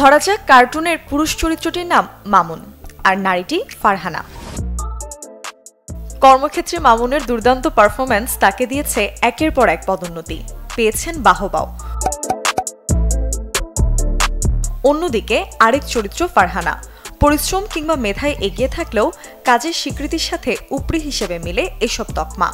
ধরা যাক কার্টুনের পুরুষ চরিত্রটির নাম মামুন আর নারীটি ফারহানা। কর্মক্ষেত্রে মামুনের দুর্দান্ত পারফরম্যান্স তাকে দিয়েছে একের পর এক পদোন্নতি, পেয়েছেন বাহবাও। অন্যদিকে আরেক চরিত্র ফারহানা পরিশ্রম কিংবা মেধায় এগিয়ে থাকলেও কাজের স্বীকৃতির সাথে উপরি হিসেবে মিলে এসব তকমা।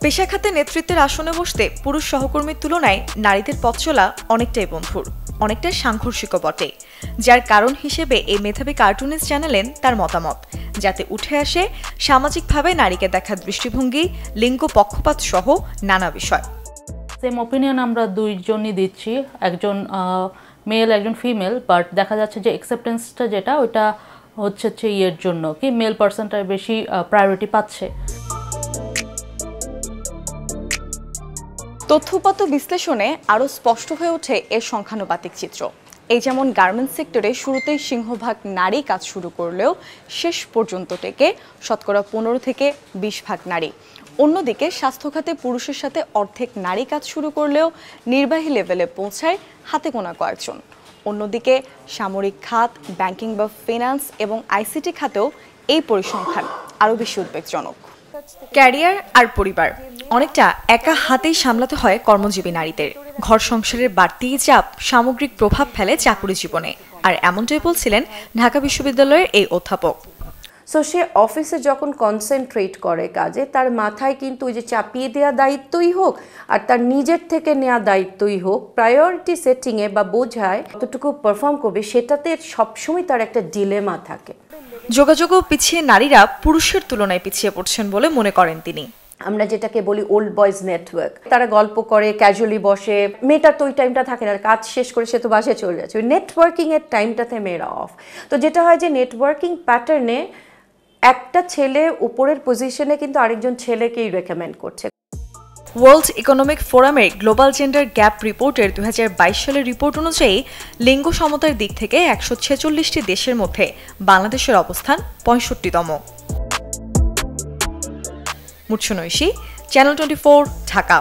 পেশা খাতে নেতৃত্বের আসনে বসতে পুরুষ সহকর্মীর তুলনায় নারীদের পথ চলা অনেকটাই বন্ধুর, অনেকটা সাংঘর্ষিকও বটে, যার কারণ হিসেবে এই মেধাবী কার্টুনিস্ট জানালেন তার মতামত, যাতে উঠে আসে সামাজিকভাবে নারীকে দেখার দৃষ্টিভঙ্গি, লিঙ্গ পক্ষপাত সহ নানা বিষয়। সেম অপিনিয়ন আমরা দুইজনই দিচ্ছি, একজন মেল একজন ফিমেল, বাট দেখা যাচ্ছে যে অ্যাকসেপ্টেন্সটা যেটা ওইটা হচ্ছে ইয়ের জন্য কি মেল পার্সনটা বেশি প্রায়োরিটি পাচ্ছে। তথ্যপত্র বিশ্লেষণে আরও স্পষ্ট হয়ে ওঠে এর সংখ্যানুপাতিক চিত্র। এই যেমন গার্মেন্টস সেক্টরে শুরুতেই সিংহভাগ নারী কাজ শুরু করলেও শেষ পর্যন্ত টেকে শতকরা 15 থেকে 20 ভাগ নারী। অন্যদিকে স্বাস্থ্য খাতে পুরুষের সাথে অর্ধেক নারী কাজ শুরু করলেও নির্বাহী লেভেলে পৌঁছায় হাতে গোনা কয়েকজন। অন্যদিকে সামরিক খাত, ব্যাংকিং বা ফিন্যান্স এবং আইসিটি খাতেও এই পরিসংখ্যান আরও বেশি উদ্বেগজনক। ক্যারিয়ার আর পরিবার অনেকটা একা হাতেই সামলাতে হয় কর্মজীবী নারীদের। ঘর সংসারের বাড়তি চাপ সামগ্রিক প্রভাব ফেলে চাকুরি জীবনে, আর এমনটাই বলছিলেন ঢাকা বিশ্ববিদ্যালয়ের এই অধ্যাপক। সো সে অফিসে যখন কনসেন্ট্রেট করে কাজে, তার মাথায় কিন্তু ওই যে চাপিয়ে দেওয়া দায়িত্বই হোক আর তার নিজের থেকে নেওয়া দায়িত্বই হোক, প্রায়োরিটি সেটিংয়ে বা বোঝায় কতটুকু পারফর্ম করবে সেটাতে সবসময় তার একটা ডিলেমা থাকে। যোগাযোগও পিছিয়ে নারীরা পুরুষের তুলনায় পিছিয়ে পড়ছেন বলে মনে করেন তিনি। আমরা যেটাকে বলি ওল্ড বয়েজ নেটওয়ার্ক, তারা গল্প করে, ক্যাজুয়ালি বসে, মেয়েটার তো ওই টাইমটা থাকে না, কাজ শেষ করে সে তো বাসায় চলে যাচ্ছে, ওই নেটওয়ার্কিংয়ের টাইমটাতে মেয়েরা অফ। তো যেটা হয় যে নেটওয়ার্কিং প্যাটার্নে একটা ছেলে উপরের পজিশনে কিন্তু আরেকজন ছেলেকেই রেকমেন্ড করছে। ওয়ার্ল্ড ইকোনমিক ফোরামের গ্লোবাল জেন্ডার গ্যাপ রিপোর্টের 2022 সালের রিপোর্ট অনুযায়ী লিঙ্গ সমতার দিক থেকে 146টি দেশের মধ্যে বাংলাদেশের অবস্থান 65তম। মুর্শনৈশী, চ্যানেল 24, ঢাকা।